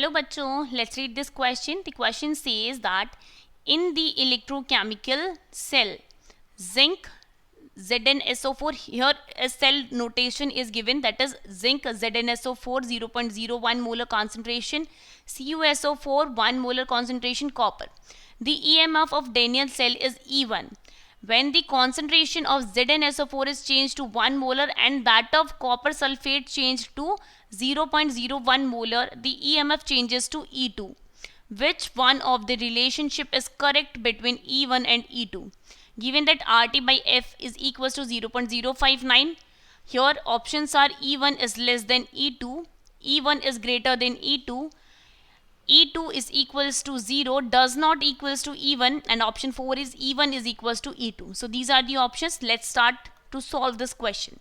Hello bachcho, let's read this question. The question says that in the electrochemical cell zinc ZnSO4, here a cell notation is given, that is zinc ZnSO4 0.01 molar concentration, CuSO4 1 molar concentration, copper. The EMF of Daniell cell is E1. When the concentration of ZnSO4 is changed to 1 molar and that of copper sulfate changed to 0.01 molar, the EMF changes to E2. Which one of the relationship is correct between E1 and E2? Given that RT by F is equals to 0.059, here options are E1 is less than E2, E1 is greater than E2, E2 is equals to 0, does not equals to E1, and option 4 is E1 is equals to E2. So these are the options. Let's start to solve this question.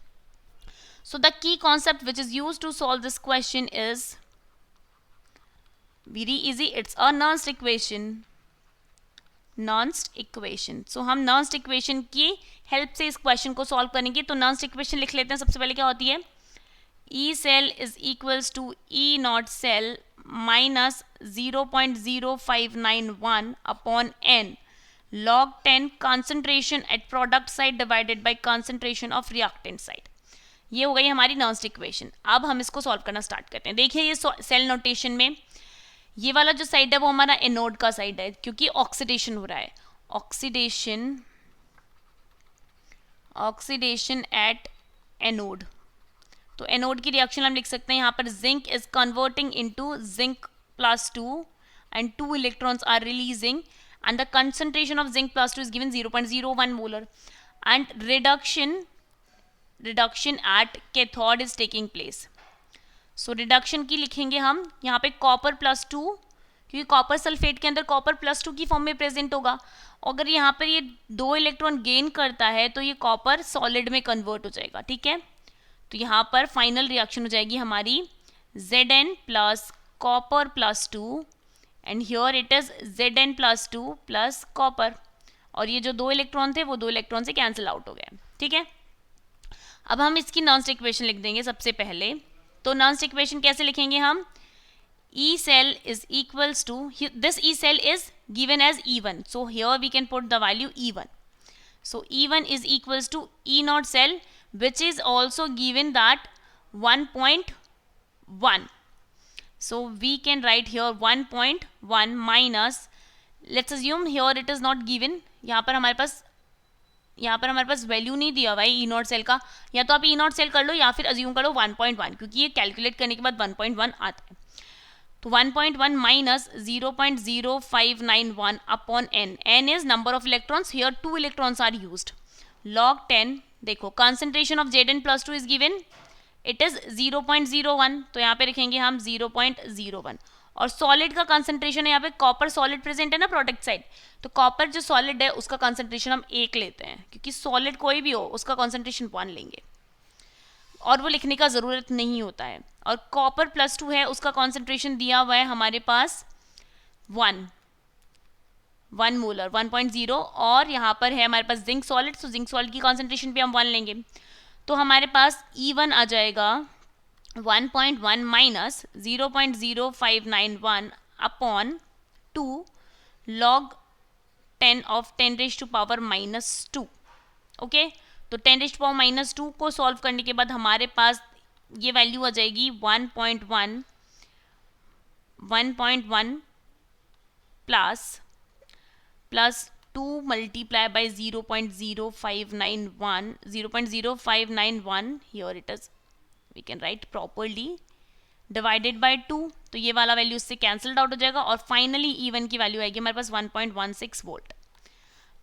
So the key concept which is used to solve this question is very easy. It's a Nernst equation. Nernst equation. So हम Nernst equation की help से इस question को solve करेंगे. तो Nernst equation लिख लेते हैं. सबसे पहले क्या होती है? E cell is equals to E naught cell minus 0.0591 upon n log 10 concentration at product side divided by concentration of reactant side. ये हो गई हमारी Nernst equation. अब हम इसको सॉल्व करना स्टार्ट करते हैं. देखिए ये सेल नोटेशन में ये वाला जो साइड है वो हमारा एनोड का साइड है क्योंकि ऑक्सीडेशन हो रहा है. Oxidation at anode. तो एनोड की रिएक्शन हम लिख सकते हैं यहाँ पर zinc is converting into zinc +2 and 2 electrons are releasing and the concentration of zinc +2 is given 0.01 molar and reduction at cathode is taking place. So reduction की लिखेंगे हम यहाँ पे कॉपर +2 क्योंकि कॉपर सल्फेट के अंदर कॉपर +2 की फॉर्म में प्रेजेंट होगा. अगर यहाँ पर ये 2 इलेक्ट्रॉन गेन करता है तो ये कॉपर सॉलिड में कन्वर्ट हो जाएगा. ठीक है, तो यहाँ पर फाइनल रिएक्शन हो जाएगी हमारी Zn plus copper +2 and here it is Zn +2 plus copper. और ये जो 2 इलेक्ट्रॉन थे वो 2 इलेक्ट्रॉन से कैंसिल आउट हो गए. ठीक है, अब हम इसकी Nernst इक्वेशन लिख देंगे सबसे पहले. तो Nernst इक्वेशन कैसे लिखेंगे हम? E cell is equals to, this E cell is given as E1, so here we can put the value E1. So E1 is equals to E naught cell, which is also given that 1.1. So we can write here 1.1 minus, let's assume here it is not given. यहाँ पर हमारे पास value नहीं दिया हुआ है ई not cell का. या तो आप ई नॉट सेल कर लो या फिर अज्यूम करो 1.1 क्योंकि ये कैलकुलेट करने के बाद 1.1 आता है. तो 1.1 minus 0.0591 upon n. n is number of electrons. Here 2 electrons are used. log 10. देखो concentration of Zn +2 is given, it is 0.01. तो यहाँ पे लिखेंगे हम 0.01. और सॉलिड का कंसंट्रेशन है, यहाँ पे कॉपर सॉलिड प्रेजेंट है ना प्रोडक्ट साइड, तो कॉपर जो सॉलिड है उसका कंसंट्रेशन हम 1 लेते हैं क्योंकि सॉलिड कोई भी हो उसका कंसंट्रेशन 1 लेंगे और वो लिखने का ज़रूरत नहीं होता है. और कॉपर +2 है, उसका कंसंट्रेशन दिया हुआ है हमारे पास 1 मोलर 1.0. और यहाँ पर है हमारे पास जिंक सॉलिड, तो जिंक सॉलिड की कंसंट्रेशन पे हम 1 लेंगे. तो हमारे पास E1 आ जाएगा 1.1 minus 0.0591 upon 2 log 10 of 10⁻⁻². Okay, तो 10⁻⁻² को सॉल्व करने के बाद हमारे पास ये वैल्यू आ जाएगी 1.1 plus 2 multiply by 0.0591 here it is, we can write properly, divided by 2. तो ये वाला वैल्यू इससे कैंसल्ड आउट हो जाएगा और फाइनली E1 की वैल्यू आएगी हमारे पास 1.16 वोल्ट.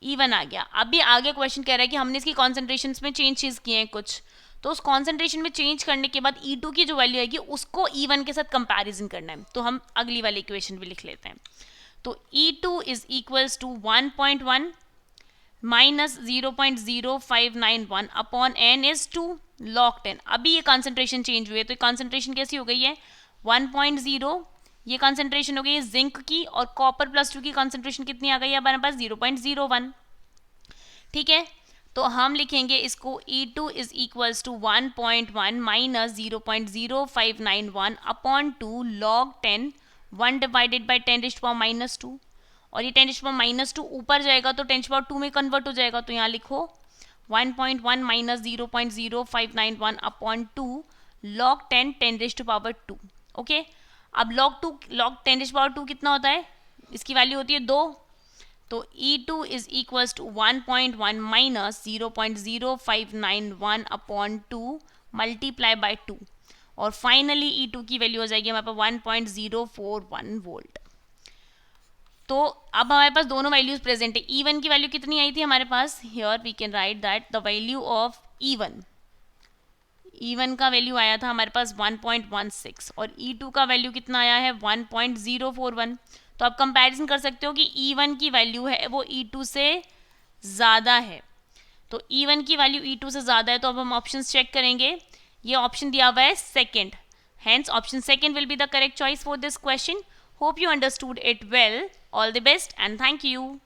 E1 आ गया. अभी आगे क्वेश्चन कह रहा है कि हमने इसकी कॉन्सेंट्रेशन में चेंज किए हैं कुछ, तो उस कॉन्सेंट्रेशन में चेंज करने के बाद E2 की जो वैल्यू आएगी उसको E1 के साथ कंपैरिजन करना है. तो हम अगली वाली इक्वेशन भी लिख लेते हैं. तो E2 is equals to 1.1 minus 0.0591 upon n is 2 log 10. अभी ये कॉन्सेंट्रेशन चेंज हुई है तो कॉन्सेंट्रेशन कैसी हो गई है 1.0. ये कॉन्सेंट्रेशन हो गई है जिंक की और कॉपर +2 की कॉन्सेंट्रेशन कितनी आ गई है हमारे पास 0.01. ठीक है, तो हम लिखेंगे इसको E2 is equals to 1.1 minus 0.0591 upon 2 log 10 1 divided by 10⁻², और ये 10⁻² ऊपर जाएगा तो 10⁻² में कन्वर्ट हो जाएगा, तो यहाँ लिखो 1.1 माइनस 0.0591 अपॉन 2 log 10 10⁻²। ओके, अब log 10⁻² कितना होता है, इसकी वैल्यू होती है 2, तो E2 is equals to 1.1 minus 0.0591 upon 2 multiply by 2, और फाइनली E2 की वैल्यू हो जाएगी हमारे पास 1.041 वोल्ट। तो अब हमारे पास दोनों वैल्यूज प्रेजेंट है। E1 की वैल्यू कितनी आई थी हमारे पास, here we can write that the value of E1 का वैल्यू आया था हमारे पास 1.16, और E2 का वैल्यू कितना आया है 1.041। तो आप कंपैरिजन कर सकते हो कि E1 की वैल्यू है वो E2 से ज़्यादा है, तो E1 की वैल्यू E2 से ज़्यादा है, तो अब हम ऑप्शंस चेक करेंगे। ये ऑप्शन दिया हुआ है second, hence option second will be the correct choice for this question. Hope you understood it well. All the best and thank you.